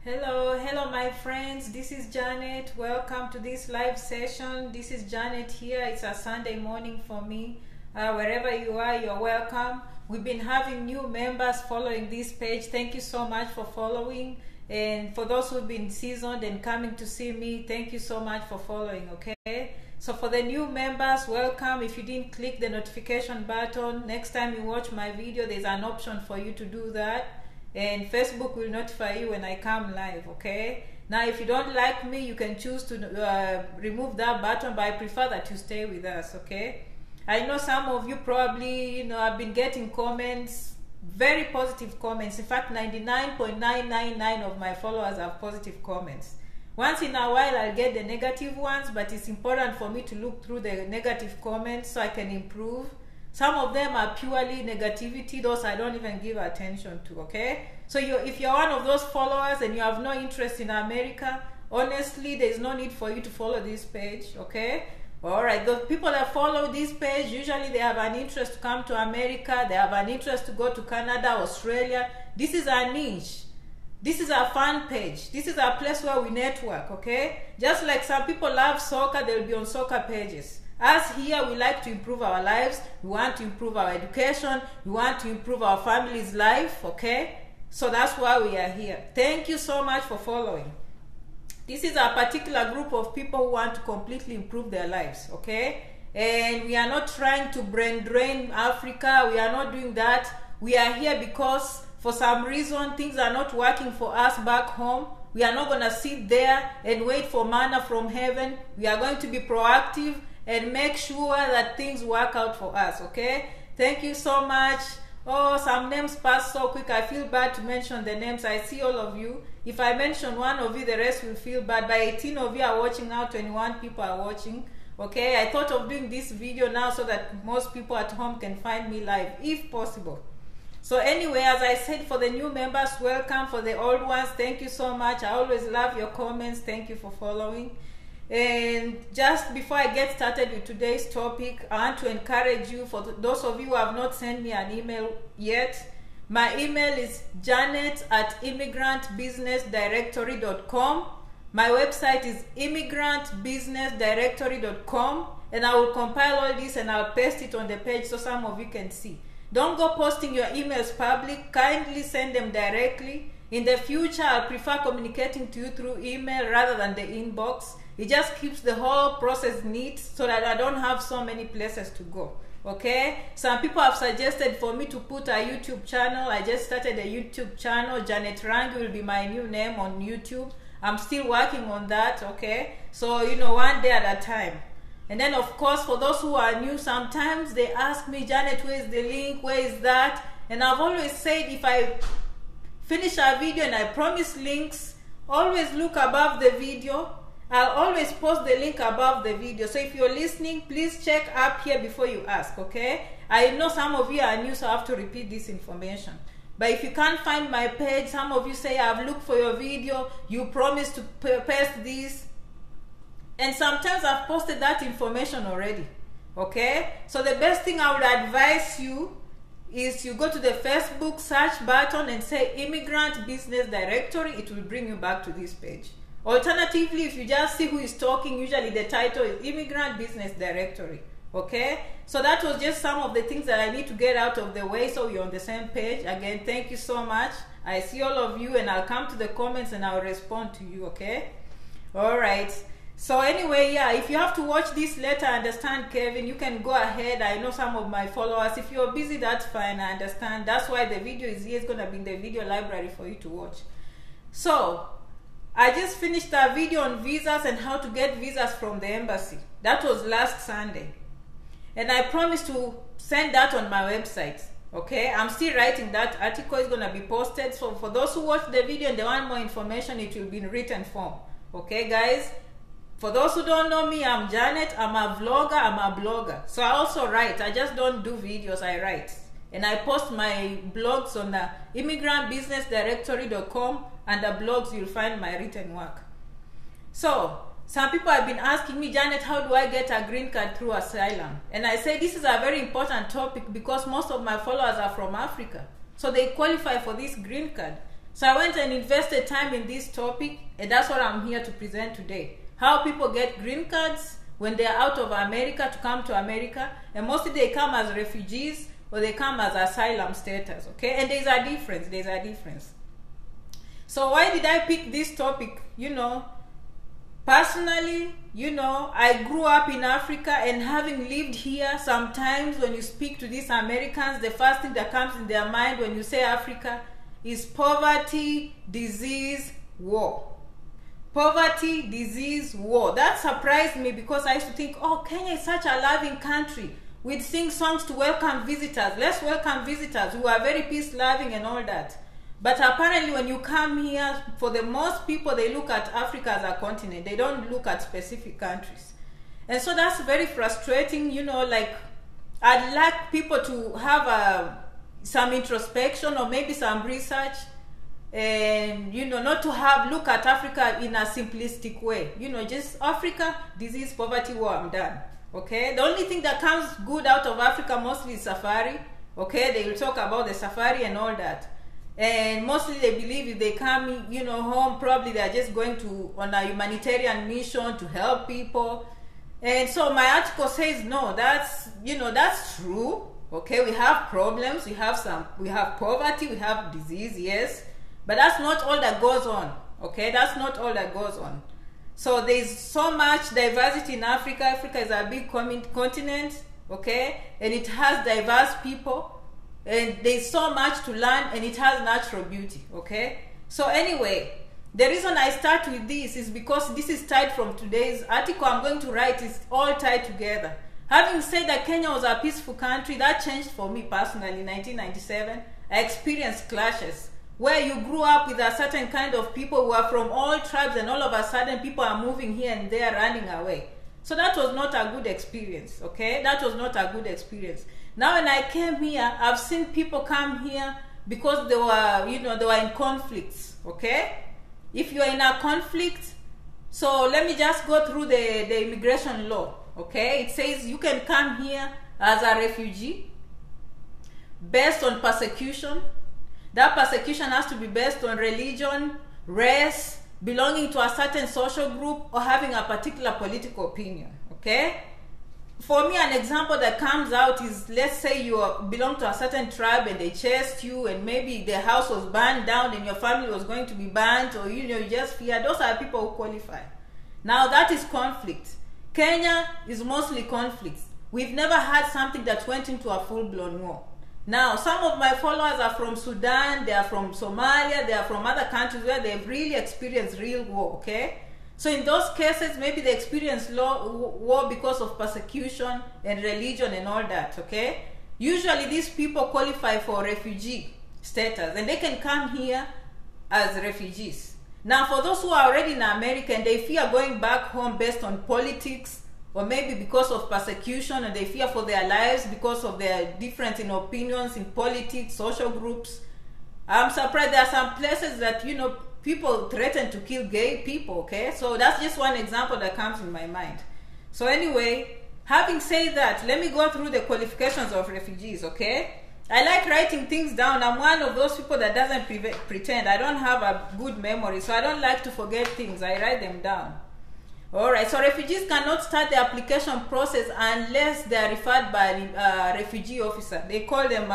Hello my friends, this is Janet. Welcome to this live session. This is Janet here. It's a Sunday morning for me. Wherever you are, you're welcome. We've been having new members following this page. Thank you so much for following. And for those who've been seasoned and coming to see me, thank you so much for following, okay? So for the new members, welcome. If you didn't click the notification button, next time you watch my video, there's an option for you to do that. And Facebook will notify you when I come live, okay? Now if you don't like me, you can choose to remove that button, but I prefer that you stay with us, okay? I know some of you probably, I've been getting comments, very positive comments. In fact, 99.999 of my followers have positive comments. Once in a while I'll get the negative ones, but it's important for me to look through the negative comments so I can improve. Some of them are purely negativity, those I don't even give attention to, okay? So if you're one of those followers and you have no interest in America, honestly, there's no need for you to follow this page, okay? Alright, the people that follow this page, usually they have an interest to come to America, they have an interest to go to Canada, Australia. This is our niche. This is our fan page. This is our place where we network, okay? Just like some people love soccer, they'll be on soccer pages. Us here, we like to improve our lives. We want to improve our education. We want to improve our family's life, okay? So that's why we are here. Thank you so much for following. This is a particular group of people who want to completely improve their lives, okay? And we are not trying to brain drain Africa. We are not doing that. We are here because for some reason things are not working for us back home. We are not going to sit there and wait for manna from heaven. We are going to be proactive and make sure that things work out for us, okay? Thank you so much. Oh, some names pass so quick. I feel bad to mention the names. I see all of you. If I mention one of you, the rest will feel bad. But 18 of you are watching now, 21 people are watching, okay? I thought of doing this video now so that most people at home can find me live, if possible. So anyway, as I said, for the new members, welcome. For the old ones, thank you so much. I always love your comments. Thank you for following. And just before I get started with today's topic, I want to encourage you, for those of you who have not sent me an email yet, my email is janet@immigrantbusinessdirectory.com. My website is immigrantbusinessdirectory.com, and I will compile all this and I'll paste it on the page so some of you can see. Don't go posting your emails public. Kindly send them directly. In the future, I'll prefer communicating to you through email rather than the inbox. It just keeps the whole process neat so that I don't have so many places to go, okay? Some people have suggested for me to put a YouTube channel. I just started a YouTube channel. Janet Rangi will be my new name on YouTube. I'm still working on that, okay? So, one day at a time. And then, of course, for those who are new, sometimes they ask me, Janet, where is the link? Where is that? And I've always said, if I finish a video and I promise links, always look above the video. I'll always post the link above the video. So if you're listening, please check up here before you ask, okay? I know some of you are new, so I have to repeat this information. But if you can't find my page, some of you say, I've looked for your video, you promised to paste this. And sometimes I've posted that information already, okay? So the best thing I would advise you is you go to the Facebook search button and say Immigrant Business Directory. It will bring you back to this page. Alternatively, if you just see who is talking, usually the title is Immigrant Business Directory, okay? So that was just some of the things that I need to get out of the way so you're on the same page. Again, thank you so much. I see all of you and I'll come to the comments and I'll respond to you, okay? All right. So anyway, yeah, if you have to watch this later, I understand, Kevin, you can go ahead. I know some of my followers, if you're busy, that's fine, I understand. That's why the video is here. It's going to be in the video library for you to watch. So I just finished a video on visas and how to get visas from the embassy. That was last Sunday. And I promised to send that on my website, okay? I'm still writing that article. Is going to be posted. So for those who watch the video and they want more information, it will be in written form, okay, guys? For those who don't know me, I'm Janet. I'm a vlogger, I'm a blogger. So I also write. I just don't do videos, I write. And I post my blogs on the immigrantbusinessdirectory.com. and the blogs you'll find my written work. So, some people have been asking me, Janet, how do I get a green card through Asylum? And I say this is a very important topic because most of my followers are from Africa. So they qualify for this green card. So I went and invested time in this topic, and that's what I'm here to present today. How people get green cards when they're out of America to come to America, and mostly they come as refugees or they come as asylum status, okay? And there's a difference. So why did I pick this topic? Personally, I grew up in Africa, and having lived here, sometimes when you speak to these Americans, the first thing that comes in their mind when you say Africa is poverty, disease, war. Poverty, disease, war. That surprised me because I used to think, oh, Kenya is such a loving country. We'd sing songs to welcome visitors. Let's welcome visitors who are very peace-loving and all that. But apparently when you come here, for the most people, they look at Africa as a continent. They don't look at specific countries. And so that's very frustrating. I'd like people to have some introspection or maybe some research, and not to look at Africa in a simplistic way. Just Africa, disease, poverty, war, I'm done. Okay, the only thing that comes good out of Africa mostly is safari. Okay, they will talk about the safari and all that, and mostly they believe if they come home, probably they are just going on a humanitarian mission to help people. And so my article says no, that's true. Okay, we have problems, we have poverty, we have disease, yes, but that's not all that goes on. Okay, that's not all that goes on. So there's so much diversity in Africa. Africa is a big continent, okay, and it has diverse people, and there's so much to learn, and it has natural beauty. Okay, so anyway, the reason I start with this is because this is tied from today's article I'm going to write. Is all tied together. Having said that Kenya was a peaceful country, that changed for me personally in 1997. I experienced clashes where you grew up with a certain kind of people who are from all tribes, and all of a sudden people are moving here and there, running away. So that was not a good experience, okay? That was not a good experience. Now when I came here, I've seen people come here because they were in conflicts, okay? If you are in a conflict, so let me just go through the immigration law, okay? It says you can come here as a refugee based on persecution. That persecution has to be based on religion, race, belonging to a certain social group, or having a particular political opinion, okay? For me, an example that comes out is, let's say you belong to a certain tribe and they chased you, and maybe the house was burned down and your family was going to be burnt, or you just fear. Those are people who qualify. Now that is conflict. Kenya is mostly conflicts. We've never had something that went into a full-blown war. Now, some of my followers are from Sudan, they are from Somalia, they are from other countries where they've really experienced real war, okay? So in those cases, maybe they experience war because of persecution and religion and all that, okay? Usually these people qualify for refugee status, and they can come here as refugees. Now, for those who are already in America and they fear going back home based on politics, or maybe because of persecution, and they fear for their lives because of their difference in opinions in politics, social groups. I'm surprised there are some places that, people threaten to kill gay people, okay? So that's just one example that comes in my mind. So anyway, having said that, let me go through the qualifications of refugees, okay? I like writing things down. I'm one of those people that doesn't pretend. I don't have a good memory, so I don't like to forget things. I write them down. All right, so refugees cannot start the application process unless they are referred by a refugee officer. They call them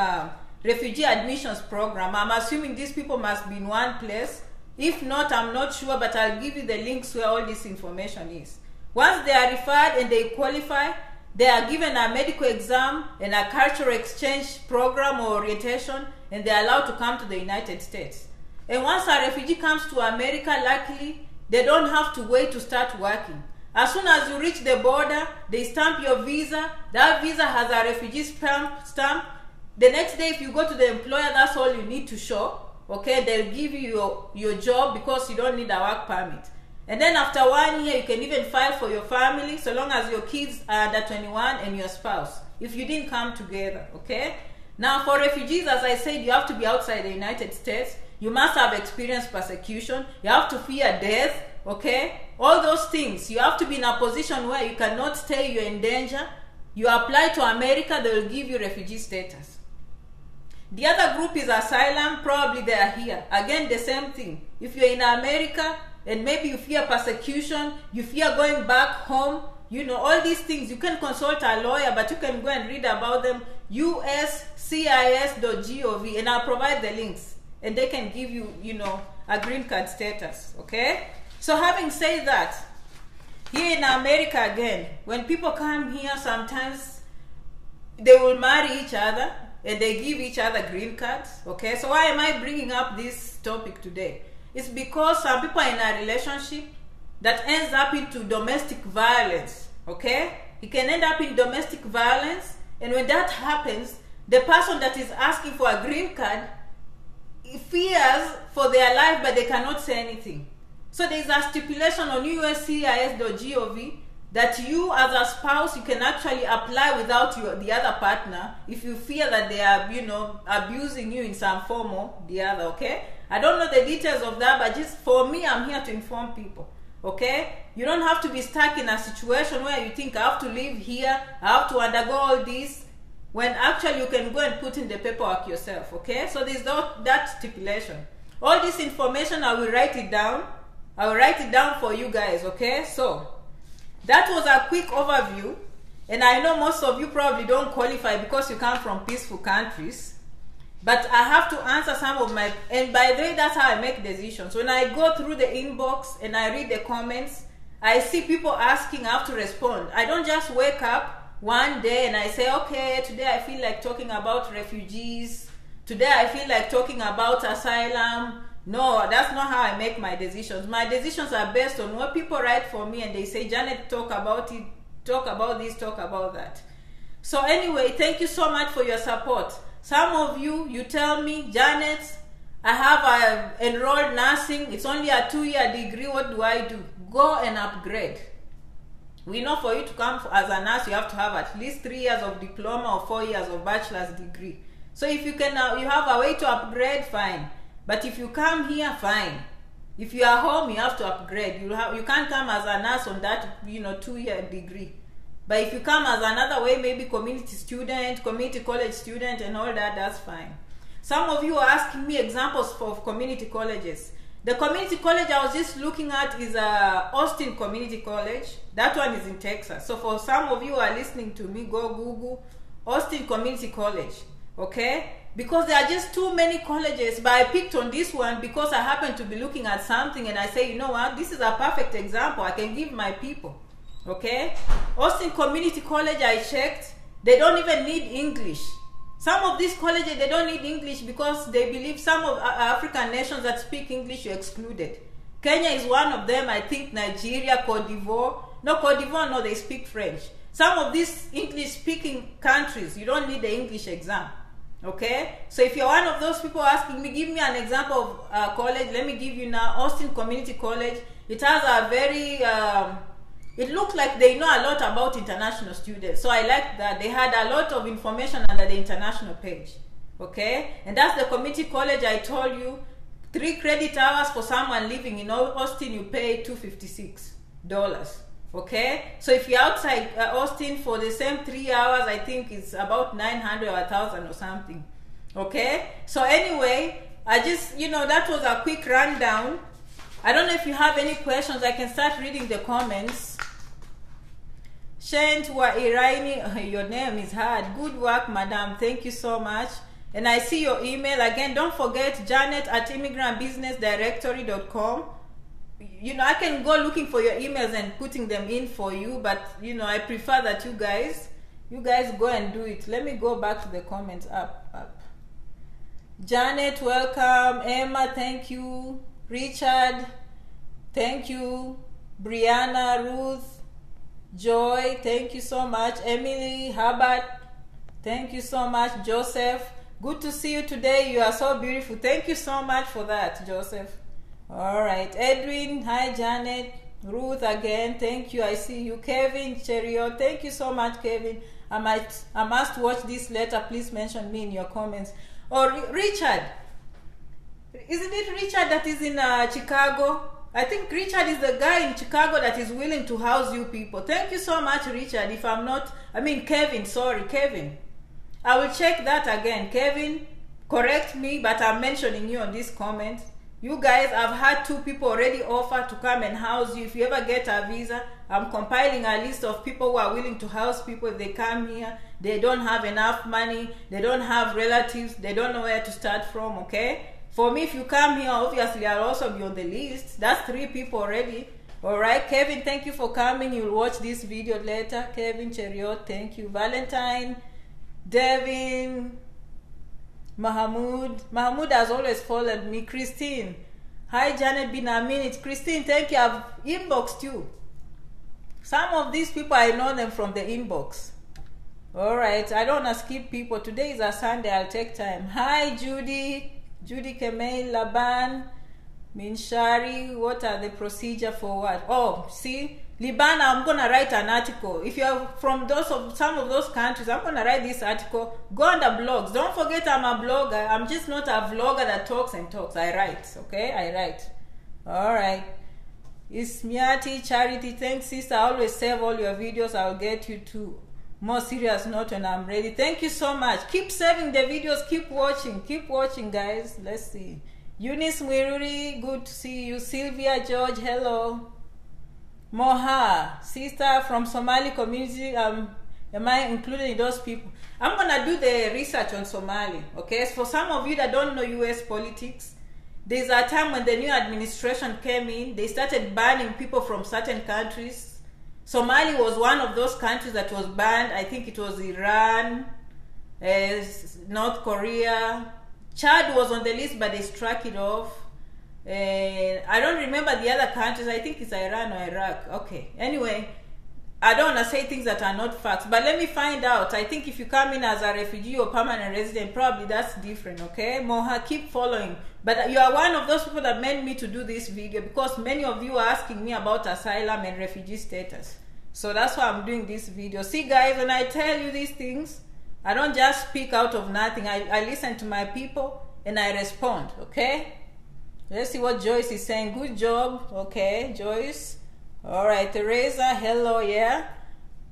refugee admissions program. I'm assuming these people must be in one place. If not, I'm not sure, but I'll give you the links where all this information is. Once they are referred and they qualify, they are given a medical exam and a cultural exchange program or orientation, and they are allowed to come to the United States. And once a refugee comes to America, luckily, they don't have to wait to start working. As soon as you reach the border, they stamp your visa. That visa has a refugee stamp. The next day, if you go to the employer, that's all you need to show. Okay, they'll give you your job because you don't need a work permit. And then after 1 year, you can even file for your family, so long as your kids are under 21 and your spouse, if you didn't come together, okay? Now, for refugees, as I said, you have to be outside the United States. You must have experienced persecution. You have to fear death, okay? All those things. You have to be in a position where you cannot stay, you're in danger. You apply to America, they will give you refugee status. The other group is Asylum. Probably they are here. Again, the same thing. If you're in America and maybe you fear persecution, you fear going back home, you know, all these things, you can consult a lawyer, but you can go and read about them. uscis.gov, and I'll provide the links, and they can give you, you know, a green card status. Okay? So having said that, here in America again, when people come here, sometimes they will marry each other and they give each other green cards. Okay, so why am I bringing up this topic today? It's because some people are in a relationship that ends up into domestic violence. Okay, it can end up in domestic violence, and when that happens, the person that is asking for a green card fears for their life, but they cannot say anything. So there is a stipulation on uscis.gov that you as a spouse, you can actually apply without the other partner if you fear that they are, you know, abusing you in some form or the other. Okay, I don't know the details of that, but just for me, I'm here to inform people. Okay, you don't have to be stuck in a situation where you think I have to live here, I have to undergo all this, when actually you can go and put in the paperwork yourself. Okay, so there's that stipulation. All this information, I will write it down. I will write it down for you guys. Okay, so that was a quick overview, and I know most of you probably don't qualify because you come from peaceful countries, but I have to answer some of my, and by the way, that's how I make decisions. When I go through the inbox and I read the comments, I see people asking, I have to respond. I don't just wake up one day and I say, okay, today I feel like talking about refugees, today I feel like talking about asylum. No, that's not how I make my decisions. My decisions are based on what people write for me, and they say, Janet, talk about it, talk about this, talk about that. So anyway, thank you so much for your support. Some of you, you tell me, Janet, I have enrolled nursing. It's only a 2-year degree. What do I do? Go and upgrade. We know for you to come as a nurse, you have to have at least 3 years of diploma or 4 years of bachelor's degree. So if you can, you have a way to upgrade, fine. But if you come here, fine. If you are home, you have to upgrade. You can't come as a nurse on that, you know, 2-year degree. But if you come as another way, maybe community student, community college student, and all that, that's fine. Some of you are asking me examples of community colleges. The community college I was just looking at is Austin Community College. That one is in Texas. So for some of you who are listening to me, go Google Austin Community College. Okay? Because there are just too many colleges, but I picked on this one because I happen to be looking at something and I say, you know what, this is a perfect example I can give my people. Okay? Austin Community College, I checked, they don't even need English. Some of these colleges, they don't need English because they believe some of African nations that speak English are excluded. Kenya is one of them, I think Nigeria, Cote d'Ivoire. No, Cote d'Ivoire, no, they speak French. Some of these English-speaking countries, you don't need the English exam. Okay, so if you're one of those people asking me, give me an example of college, let me give you now Austin Community College. It has a very, it looks like they know a lot about international students. So I like that. They had a lot of information under the international page. Okay, and that's the community college I told you. 3 credit hours for someone living in Austin, you pay $256. Okay, so if you're outside Austin for the same 3 hours, I think it's about 900 or 1,000 or something. Okay, so anyway, I just, you know, that was a quick rundown. I don't know if you have any questions. I can start reading the comments. Shentwa Iraini, your name is hard. Good work, madam. Thank you so much. And I see your email. Again, don't forget, janet@immigrantbusinessdirectory.com. You know, I can go looking for your emails and putting them in for you, but you know, I prefer that you guys go and do it. Let me go back to the comments. Up. Janet, welcome. Emma, thank you. Richard, thank you. Brianna, Ruth, Joy, thank you so much. Emily, Herbert, thank you so much. Joseph, good to see you today. You are so beautiful. Thank you so much for that, Joseph. All right, Edwin, hi Janet. Ruth again, thank you. I see you. Kevin, Cherio, thank you so much, Kevin. I must watch this later. Please mention me in your comments. Or Richard, isn't it Richard that is in Chicago? I think Richard is the guy in Chicago that is willing to house you people. Thank you so much, Richard. If I'm not, Kevin, sorry, Kevin. I will check that again. Kevin, correct me, but I'm mentioning you on this comment. You guys, I've had 2 people already offer to come and house you. If you ever get a visa, I'm compiling a list of people who are willing to house people if they come here. They don't have enough money, they don't have relatives, they don't know where to start from, okay? For me, if you come here, obviously I'll also be on the list. That's 3 people already. All right, Kevin, thank you for coming. You'll watch this video later. Kevin Cheriot, thank you. Valentine, Devin, Mahmoud has always followed me. Christine, hi Janet, been a minute. Christine, thank you. I've inboxed you. Some of these people, I know them from the inbox. All right, I don't want to skip people. Today is a Sunday, I'll take time. Hi Judy Kemail, Laban, Minshari, what are the procedure for what? Oh, see, Liban, I'm gonna write an article. If you're from some of those countries, I'm gonna write this article. Go on the blogs. Don't forget I'm a blogger. I'm just not a vlogger that talks and talks. I write, okay? I write. All right. Ismiati Charity, thanks sister. I always save all your videos. I'll get you to more serious note when I'm ready. Thank you so much. Keep saving the videos. Keep watching, guys. Let's see. Eunice Mwiruri, good to see you. Sylvia George, hello. Moha, sister from Somali community. Am I included in those people? I'm gonna do the research on Somali. Okay, so for some of you that don't know US politics, there's a time when the new administration came in, they started banning people from certain countries. Somali was one of those countries that was banned. I think it was Iran, North Korea. Chad was on the list, but they struck it off. I don't remember the other countries. I think it's Iran or Iraq. Okay. Anyway, I don't want to say things that are not facts, but let me find out. I think if you come in as a refugee or permanent resident, probably that's different, okay? Moha, keep following. But you are one of those people that made me to do this video because many of you are asking me about asylum and refugee status. So that's why I'm doing this video. See, guys, when I tell you these things, I don't just speak out of nothing. I listen to my people and I respond, okay? Let's see what Joyce is saying. Good job. Okay, Joyce. All right, Teresa, hello, yeah.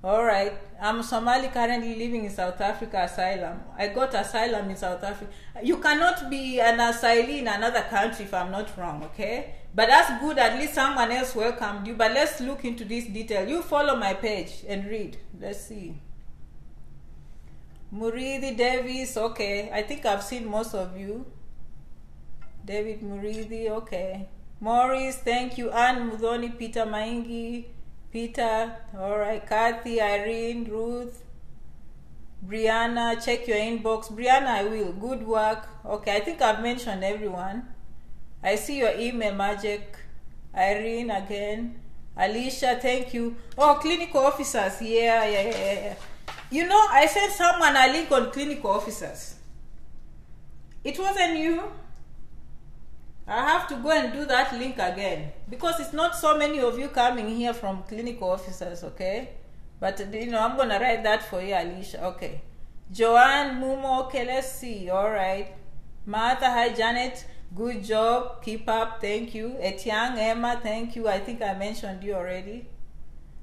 All right, I'm Somali currently living in South Africa. Asylum. I got asylum in South Africa. You cannot be an asylee in another country if I'm not wrong, okay? But that's good. At least someone else welcomed you. But let's look into this detail. You follow my page and read. Let's see. Muridi Davis, okay. I think I've seen most of you. David Muridi, okay. Morris, thank you. Anne Mudhoni, Peter Maingi, Peter, all right. Kathy, Irene, Ruth, Brianna, check your inbox. Brianna, I will. Good work. Okay, I think I've mentioned everyone. I see your email, Magic. Irene again. Alicia, thank you. Oh, clinical officers, yeah. You know, I sent someone a link on clinical officers. It wasn't you. I have to go and do that link again because it's not so many of you coming here from clinical officers, okay? But, you know, I'm going to write that for you, Alicia. Okay. Joanne, Mumo, okay, let's see. All right. Martha, hi, Janet. Good job. Keep up. Thank you. Etiang, Emma, thank you. I think I mentioned you already.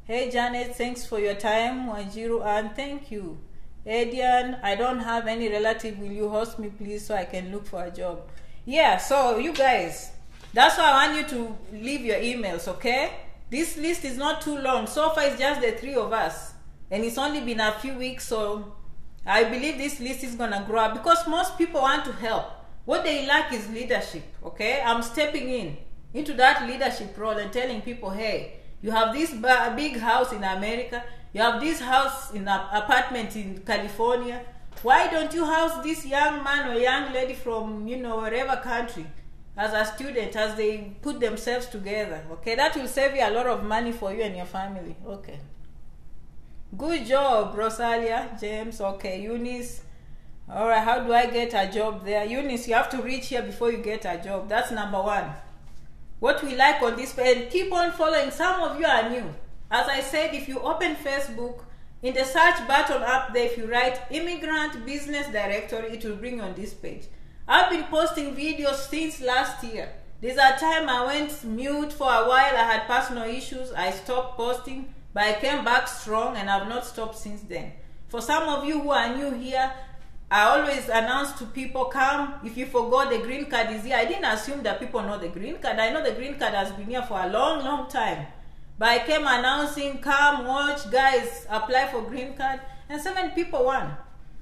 Hey, Janet, thanks for your time. Wanjiru, and thank you. Edian, I don't have any relative. Will you host me, please, so I can look for a job? Yeah, so you guys, that's why I want you to leave your emails, okay? This list is not too long. So far, it's just the 3 of us. And it's only been a few weeks, so I believe this list is going to grow up because most people want to help. What they lack is leadership, okay? I'm stepping into that leadership role and telling people, hey, you have this big house in America. You have this house in an apartment in California. Why don't you house this young man or young lady from, you know, wherever country as a student as they put themselves together? Okay, that will save you a lot of money for you and your family. Okay. Good job, Rosalia, James. Okay, Eunice. All right, how do I get a job there? Eunice, you have to reach here before you get a job. That's number 1. What we like on this page, and keep on following. Some of you are new. As I said, if you open Facebook, in the search button up there, if you write Immigrant Business Directory, it will bring you on this page. I've been posting videos since last year. There's a time I went mute for a while. I had personal issues. I stopped posting, but I came back strong and I've not stopped since then. For some of you who are new here, I always announce to people, come, if you forgot the green card is here. I didn't assume that people know the green card. I know the green card has been here for a long, long time. But I came announcing, come, watch, guys, apply for green card. And 7 people won.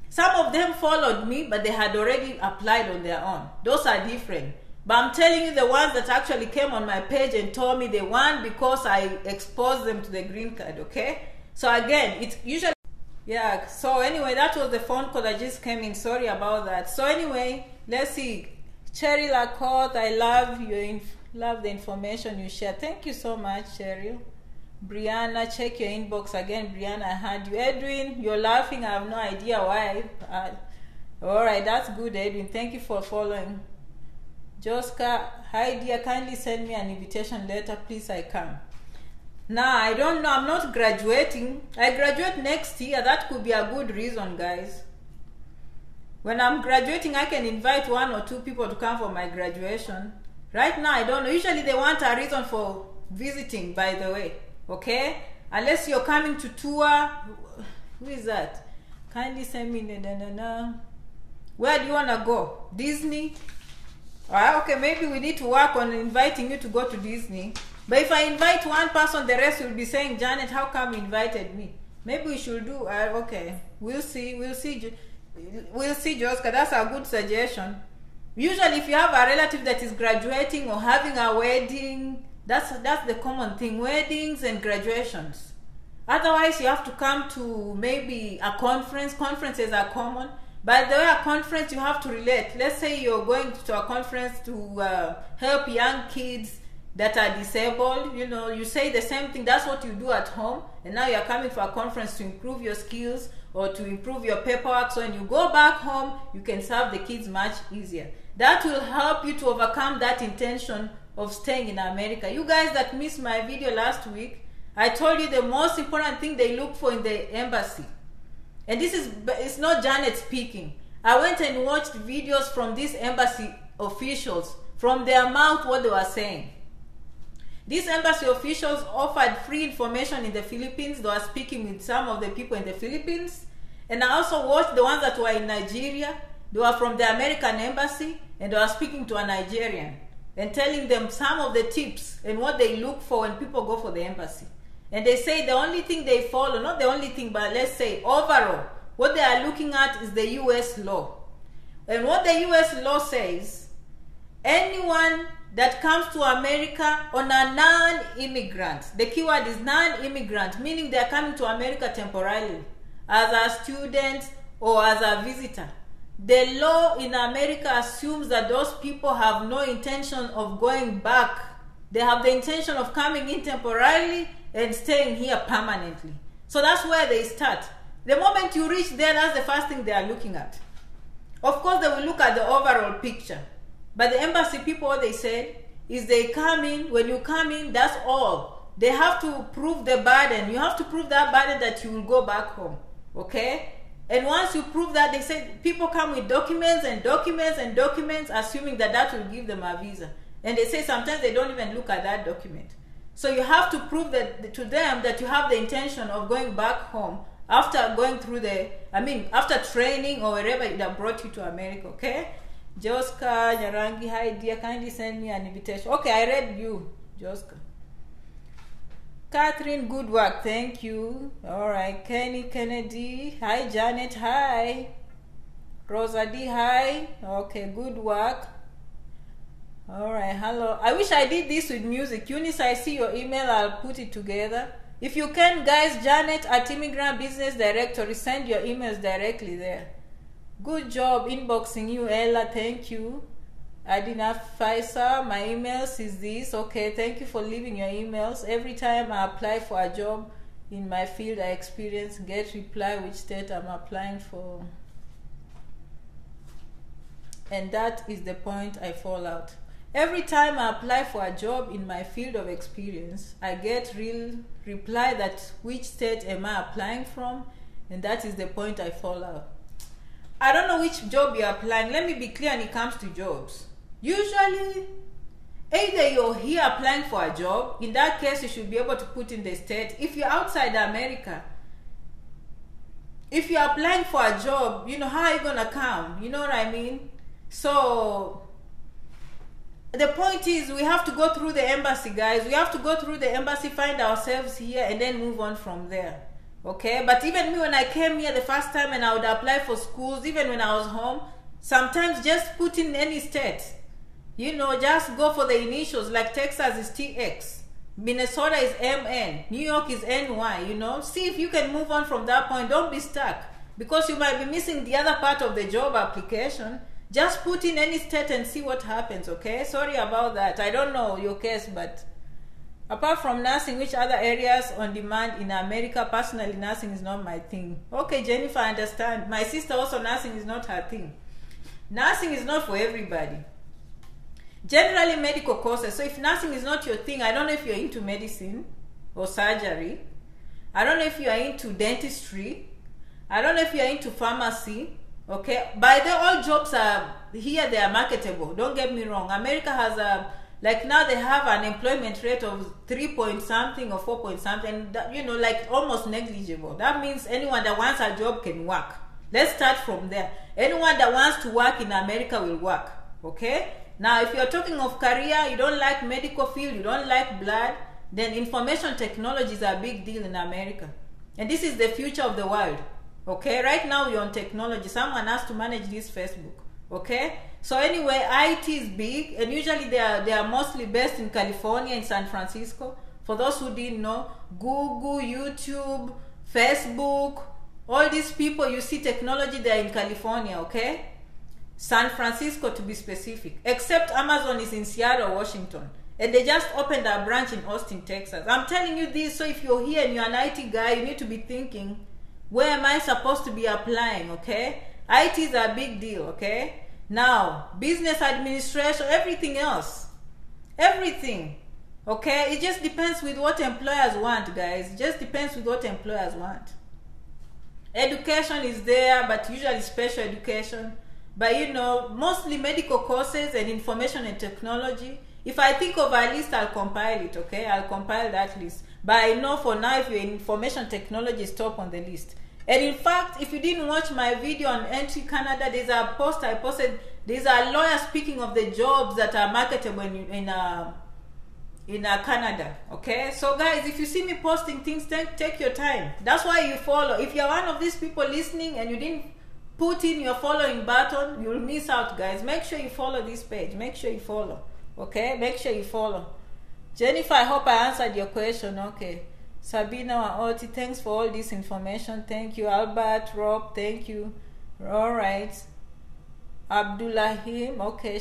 Some of them followed me, but they had already applied on their own. Those are different. But I'm telling you, the ones that actually came on my page and told me they won because I exposed them to the green card, okay? So again, it's usually... Yeah, so anyway, that was the phone call that just came in. Sorry about that. So anyway, let's see. Cheryl Lacote, I love you. Love the information you share. Thank you so much, Cheryl. Brianna, check your inbox again. Brianna, I heard you. Edwin, you're laughing. I have no idea why. All right, that's good, Edwin. Thank you for following. Joska, hi dear, kindly send me an invitation letter. Please, I come. Now, I don't know. I'm not graduating. I graduate next year. That could be a good reason, guys. When I'm graduating, I can invite 1 or 2 people to come for my graduation. Right now, I don't know. Usually, they want a reason for visiting, by the way. Okay? Unless you're coming to tour. Who is that? Kindly send me. Where do you want to go? Disney? Okay, maybe we need to work on inviting you to go to Disney. But if I invite one person, the rest will be saying, Janet, how come you invited me? Maybe we should do, okay, we'll see, Joska. That's a good suggestion. Usually if you have a relative that is graduating or having a wedding, that's the common thing, weddings and graduations. Otherwise, you have to come to maybe a conference. Conferences are common. By the way, a conference, you have to relate. Let's say you're going to a conference to help young kids that are disabled. You know, you say the same thing. That's what you do at home. And now you're coming for a conference to improve your skills or to improve your paperwork. So when you go back home, you can serve the kids much easier. That will help you to overcome that intention of staying in America. You guys that missed my video last week, I told you the most important thing they look for in the embassy. And it's not Janet speaking. I went and watched videos from these embassy officials, from their mouth what they were saying. These embassy officials offered free information in the Philippines. They were speaking with some of the people in the Philippines. And I also watched the ones that were in Nigeria. They were from the American embassy, and they were speaking to a Nigerian and telling them some of the tips and what they look for when people go for the embassy. And they say the only thing they follow, not the only thing, but let's say overall, what they are looking at is the U.S. law. And what the U.S. law says, anyone that comes to America on a non-immigrant, the keyword is non-immigrant, meaning they are coming to America temporarily, as a student or as a visitor. The law in America assumes that those people have no intention of going back. They have the intention of coming in temporarily and staying here permanently. So that's where they start. The moment you reach there, that's the first thing they are looking at. Of course, they will look at the overall picture. But the embassy people, what they said is they come in. When you come in, that's all. They have to prove the burden. You have to prove that burden that you will go back home. Okay? And once you prove that, they say people come with documents and documents and documents, assuming that that will give them a visa. And they say sometimes they don't even look at that document. So you have to prove that to them that you have the intention of going back home after going through after training or wherever that brought you to America, okay? Joska, Nyarangi, hi dear, kindly send me an invitation. Okay, I read you, Joska. Catherine, good work, thank you. All right, Kenny Kennedy, hi Janet, hi. Rosa D, hi. Okay, good work. All right, hello. I wish I did this with music. Eunice, I see your email. I'll put it together. If you can, guys, Janet at Immigrant Business Directory, send your emails directly there. Good job inboxing you, Ella. Thank you. Adina Faisal, my emails is this. Okay, thank you for leaving your emails. Every time I apply for a job in my field, I experience get reply which state I'm applying for. And that is the point I fall out. Every time I apply for a job in my field of experience, I get real reply that which state am I applying from, and that is the point I fall out. I don't know which job you're applying. Let me be clear when it comes to jobs. Usually, either you're here applying for a job, in that case you should be able to put in the state. If you're outside America, if you're applying for a job, you know, how are you gonna come? You know what I mean? So the point is, we have to go through the embassy, guys. We have to go through the embassy, find ourselves here, and then move on from there. Okay? But even me, when I came here the first time and I would apply for schools, even when I was home, sometimes just put in any state. You know, just go for the initials. Like Texas is TX, Minnesota is MN, New York is NY, you know. See if you can move on from that point. Don't be stuck, because you might be missing the other part of the job application. Just put in any state and see what happens, okay? Sorry about that. I don't know your case, but apart from nursing, which other areas on demand in America? Personally, nursing is not my thing. Okay, Jennifer, I understand. My sister also, nursing is not her thing. Nursing is not for everybody. Generally, medical courses. So if nursing is not your thing, I don't know if you're into medicine or surgery. I don't know if you're into dentistry. I don't know if you're into pharmacy. Okay, by the all jobs are here, they are marketable. Don't get me wrong. America has a, like now they have an employment rate of 3 point something or 4 point something, you know, like almost negligible. That means anyone that wants a job can work. Let's start from there. Anyone that wants to work in America will work. Okay, now if you're talking of career, you don't like medical field, you don't like blood, then information technology is a big deal in America, and this is the future of the world. Okay, right now we're on technology. Someone has to manage this Facebook. Okay, so anyway, IT is big, and usually they are mostly based in California, in San Francisco. For those who didn't know, Google, YouTube, Facebook, all these people you see technology, they're in California. Okay, San Francisco to be specific. Except Amazon is in Seattle, Washington, and they just opened a branch in Austin, Texas. I'm telling you this, so if you're here and you're an IT guy, you need to be thinking, where am I supposed to be applying? Okay, IT is a big deal. Okay, now business administration, everything else, everything. Okay, it just depends with what employers want, guys. It just depends with what employers want. Education is there, but usually special education. But you know, mostly medical courses and information and technology. If I think of a list, I'll compile it. Okay, I'll compile that list. But I know for now, if you're in information technology, is top on the list. And in fact, if you didn't watch my video on Entry Canada, there's a post I posted. There's a lawyer speaking of the jobs that are marketable in Canada. Okay, so guys, if you see me posting things, take your time. That's why you follow. If you're one of these people listening and you didn't put in your following button, you'll miss out, guys. Make sure you follow this page. Make sure you follow. Okay, make sure you follow. Jennifer, I hope I answered your question. Okay. Sabina Waoti, thanks for all this information. Thank you. Albert, Rob, thank you. All right. Abdullahim, okay.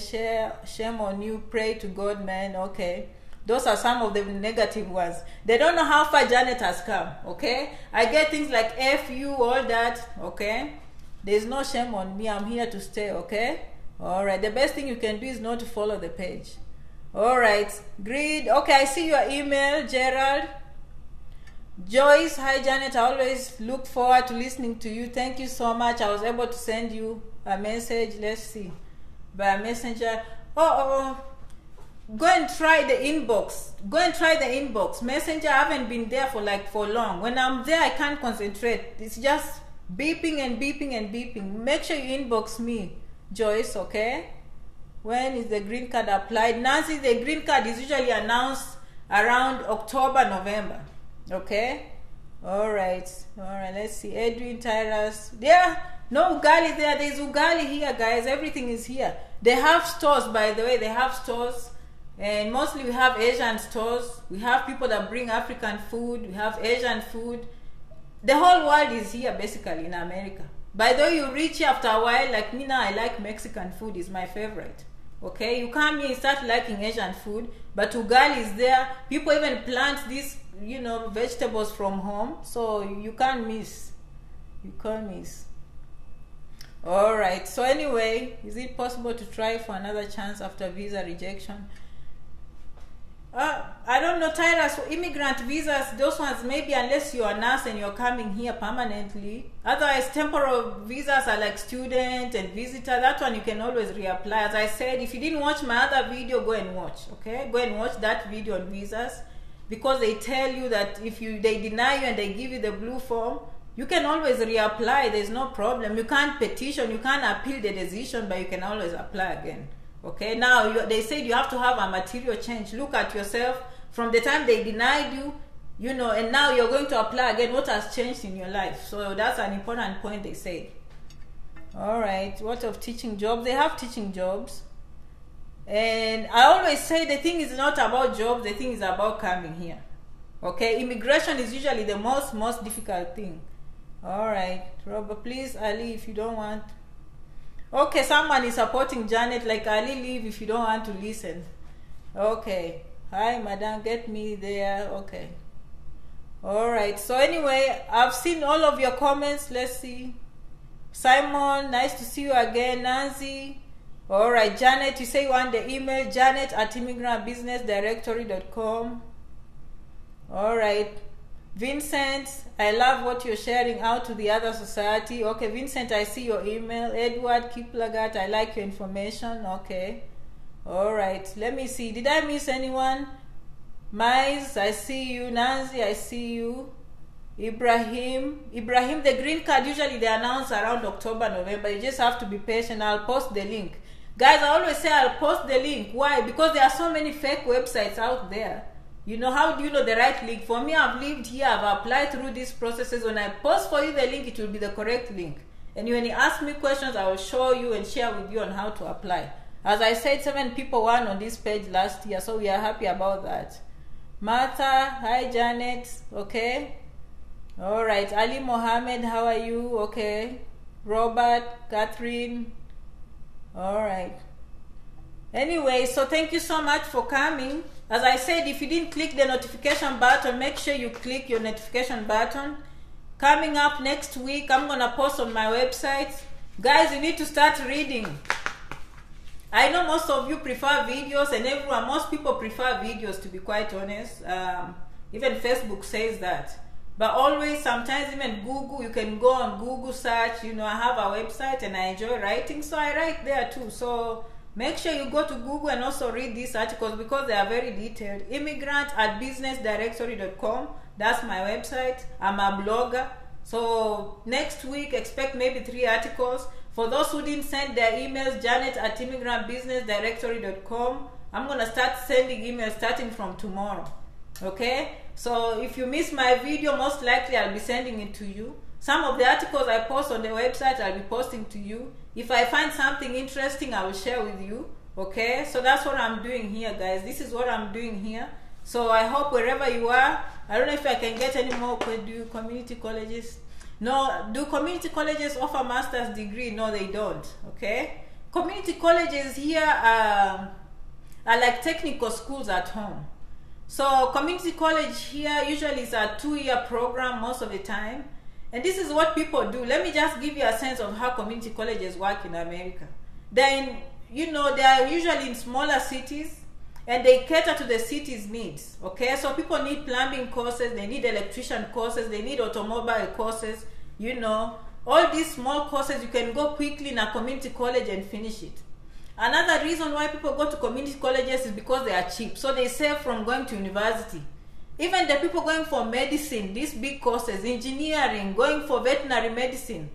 Shame on you. Pray to God, man. Okay. Those are some of the negative ones. They don't know how far Janet has come. Okay. I get things like F you, all that. Okay. There's no shame on me. I'm here to stay. Okay. All right. The best thing you can do is not to follow the page. All right, greed. Okay, I see your email, Gerald. Joyce, hi Janet. I always look forward to listening to you. Thank you so much. I was able to send you a message. Let's see, by messenger. Go and try the inbox. Go and try the inbox. Messenger, I haven't been there for long. When I'm there, I can't concentrate. It's just beeping and beeping and beeping. Make sure you inbox me, Joyce. Okay. When is the green card applied? Nancy, the green card is usually announced around October, November. Okay? All right. Let's see. Edwin, Tyrus. Yeah. No ugali there. There's ugali here, guys. Everything is here. They have stores, by the way. They have stores. And mostly we have Asian stores. We have people that bring African food. We have Asian food. The whole world is here, basically, in America. By the way, you reach here after a while. Like me now, I like Mexican food. It's my favorite. Okay, you come here and start liking Asian food, but ugali is there. People even plant these, you know, vegetables from home, so you can't miss. You can't miss. All right. So anyway, is it possible to try for another chance after visa rejection? I don't know, Tyrus. Immigrant visas, those ones maybe unless you're a nurse and you're coming here permanently. Otherwise, temporal visas are like student and visitor. That one you can always reapply. As I said, if you didn't watch my other video, go and watch. Okay, go and watch that video on visas, because they tell you that if they deny you and they give you the blue form, you can always reapply. There's no problem. You can't petition, you can't appeal the decision, but you can always apply again. Okay, now they said you have to have a material change. Look at yourself from the time they denied you, you know, and now you're going to apply again. What has changed in your life? So that's an important point they say. All right, what of teaching jobs? They have teaching jobs. And I always say the thing is not about jobs, the thing is about coming here. Okay, immigration is usually the most difficult thing. All right, Robert, please, Ali, if you don't want. Okay, someone is supporting Janet, like Ali, leave if you don't want to listen. Okay, hi, madam, get me there. Okay. All right, so anyway, I've seen all of your comments. Let's see. Simon, nice to see you again. Nancy. All right, Janet, you say you want the email, janet@immigrantbusinessdirectory.com. All right. Vincent, I love what you're sharing out to the other society. Okay, Vincent, I see your email. Edward Kiplagat, I like your information. Okay. All right, let me see. Did I miss anyone? Mais, I see you. Nancy, I see you. Ibrahim, the green card, usually they announce around October, November. You just have to be patient. I'll post the link. Guys, I always say I'll post the link. Why? Because there are so many fake websites out there. You know, how do you know the right link? For me, I've lived here, I've applied through these processes. When I post for you the link, it will be the correct link. And when you ask me questions, I will show you and share with you on how to apply. As I said, 7 people won on this page last year, so we are happy about that. Martha, hi Janet, okay. All right, Ali Mohammed, how are you? Okay. Robert, Catherine. All right. Anyway, so thank you so much for coming. As I said, if you didn't click the notification button, make sure you click your notification button. Coming up next week, I'm going to post on my website. Guys, you need to start reading. I know most of you prefer videos, and most people prefer videos, to be quite honest. Even Facebook says that. But always, sometimes even Google, you can go on Google search. You know, I have a website and I enjoy writing, so I write there too. So make sure you go to Google and also read these articles because they are very detailed. Immigrant@businessdirectory.com. That's my website. I'm a blogger. So next week, expect maybe 3 articles. For those who didn't send their emails, janet@immigrantbusinessdirectory.com. I'm going to start sending emails starting from tomorrow. Okay? So if you miss my video, most likely I'll be sending it to you. Some of the articles I post on the website, I'll be posting to you. If I find something interesting, I will share with you. Okay? So that's what I'm doing here, guys. This is what I'm doing here. So I hope wherever you are, I don't know if I can get any more. Do community colleges? No. Do community colleges offer master's degree? No, they don't. Okay? Community colleges here are like technical schools at home. So community college here usually is a 2-year program most of the time. And this is what people do. Let me just give you a sense of how community colleges work in America. They are usually in smaller cities, and they cater to the city's needs. Okay, so people need plumbing courses, they need electrician courses, they need automobile courses. You know, all these small courses you can go quickly in a community college and finish it. Another reason why people go to community colleges is because they are cheap. So they save from going to university. Even the people going for medicine, these big courses, engineering, going for veterinary medicine,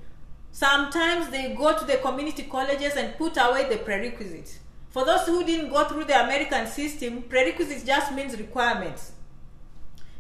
sometimes they go to the community colleges and put away the prerequisites. For those who didn't go through the American system, prerequisites just means requirements.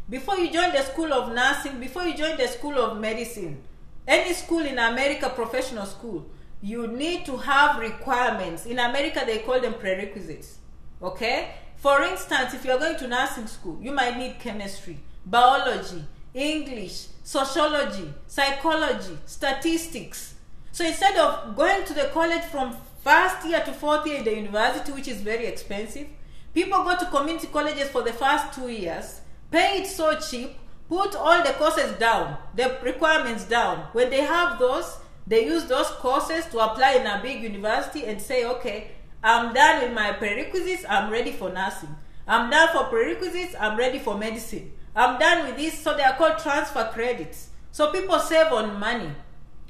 Before you join the school of nursing, before you join the school of medicine, any school in America, professional school, you need to have requirements. In America, they call them prerequisites. Okay? For instance, if you're going to nursing school, you might need chemistry, biology, English, sociology, psychology, statistics. So instead of going to the college from first year to 4th year in the university, which is very expensive, people go to community colleges for the first 2 years, pay it so cheap, put all the courses down, the requirements down. When they have those, they use those courses to apply in a big university and say, okay, I'm done with my prerequisites, I'm ready for nursing. I'm done for prerequisites, I'm ready for medicine. I'm done with this, so they are called transfer credits. So people save on money.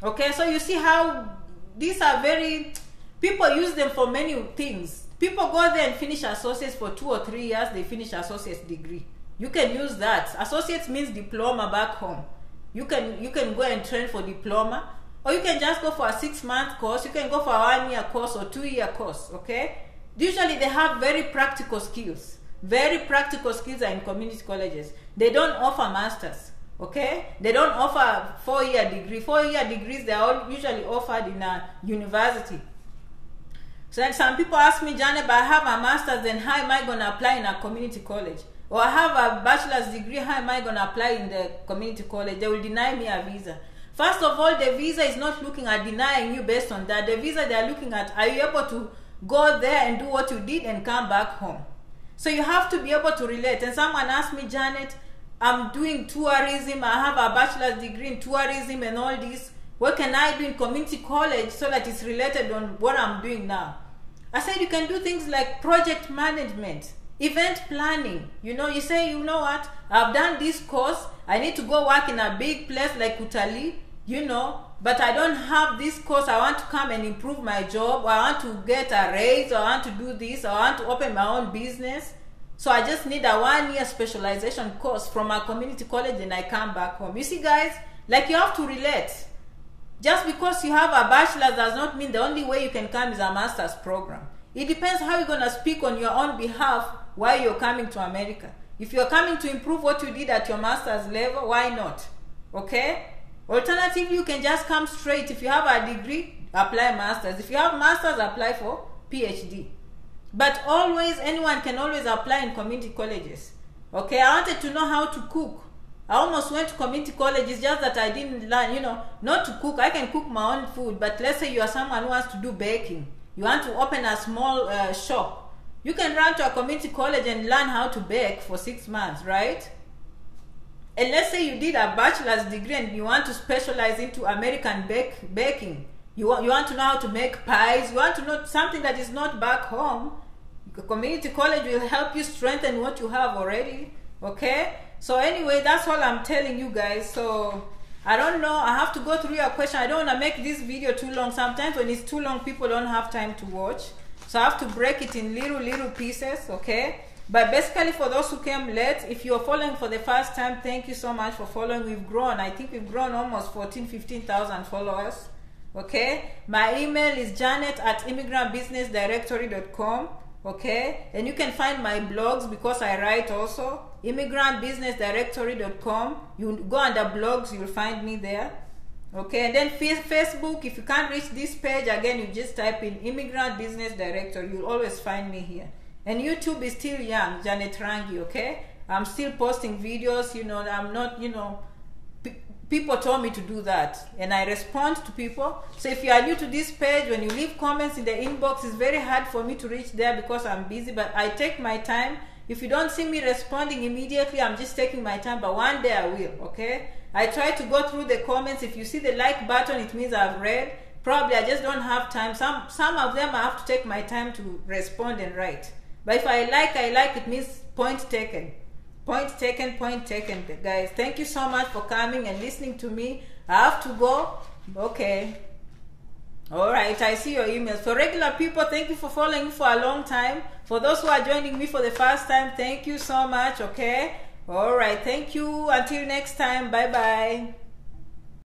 Okay, so you see how these are people use them for many things. People go there and finish associates for 2 or 3 years, they finish associate's degree. You can use that. Associates means diploma back home. you can go and train for diploma, or you can just go for a 6-month course. You can go for a 1-year course or 2-year course. Okay, usually they have very practical skills. Very practical skills are in community colleges. They don't offer masters. Okay, they don't offer 4-year degree. 4-year degrees, they are all usually offered in a university. So then some people ask me, Janet, but I have a master's, then how am I going to apply in a community college? Or I have a bachelor's degree, how am I going to apply in the community college? They will deny me a visa. First of all, the visa is not looking at denying you based on that. The visa they are looking at, are you able to go there and do what you did and come back home? So you have to be able to relate. And someone asked me, Janet, I'm doing tourism, I have a bachelor's degree in tourism and all this. What can I do in community college so that it's related on what I'm doing now? I said you can do things like project management, event planning. You know, you say, you know what, I've done this course, I need to go work in a big place like Utali, you know, but I don't have this course, I want to come and improve my job, or I want to get a raise, or I want to do this, or I want to open my own business. So I just need a 1-year specialization course from a community college and I come back home. You see, guys, like you have to relate. Just because you have a bachelor's does not mean the only way you can come is a master's program. It depends how you're going to speak on your own behalf while you're coming to America. If you're coming to improve what you did at your master's level, why not? Okay? Alternatively, you can just come straight. If you have a degree, apply master's. If you have master's, apply for PhD. But always, anyone can always apply in community colleges. Okay? I wanted to know how to cook. I almost went to community college. It's just that I didn't learn, you know, not to cook. I can cook my own food, but let's say you are someone who wants to do baking. You want to open a small shop. You can run to a community college and learn how to bake for 6 months, right? And let's say you did a bachelor's degree and you want to specialize into American baking. You want to know how to make pies. You want to know something that is not back home. The community college will help you strengthen what you have already, okay? So anyway, that's all I'm telling you guys. So I don't know, I have to go through your question. I don't want to make this video too long. Sometimes when it's too long, people don't have time to watch. So I have to break it in little pieces, okay? But basically, for those who came late, if you're following for the first time, thank you so much for following. We've grown. I think we've grown almost 15,000 followers, okay? My email is janet@immigrantbusinessdirectory.com. Okay, and you can find my blogs because I write also, immigrantbusinessdirectory.com. You go under blogs, you'll find me there. Okay, and then Facebook, if you can't reach this page, again, you just type in Immigrant Business Directory. You'll always find me here. And YouTube is still young, Janet Rangi, okay? I'm still posting videos, you know, I'm not, you know, people told me to do that and I respond to people. So if you are new to this page, when you leave comments in the inbox, it's very hard for me to reach there because I'm busy, but I take my time. If you don't see me responding immediately, I'm just taking my time, but one day I will, okay? I try to go through the comments. If you see the like button, it means I've read. Probably I just don't have time. Some of them I have to take my time to respond and write. But if I like, it means point taken. Point taken, guys. Thank you so much for coming and listening to me. I have to go. Okay. All right. I see your emails. For regular people, thank you for following me for a long time. For those who are joining me for the first time, thank you so much. Okay. All right. Thank you. Until next time. Bye-bye.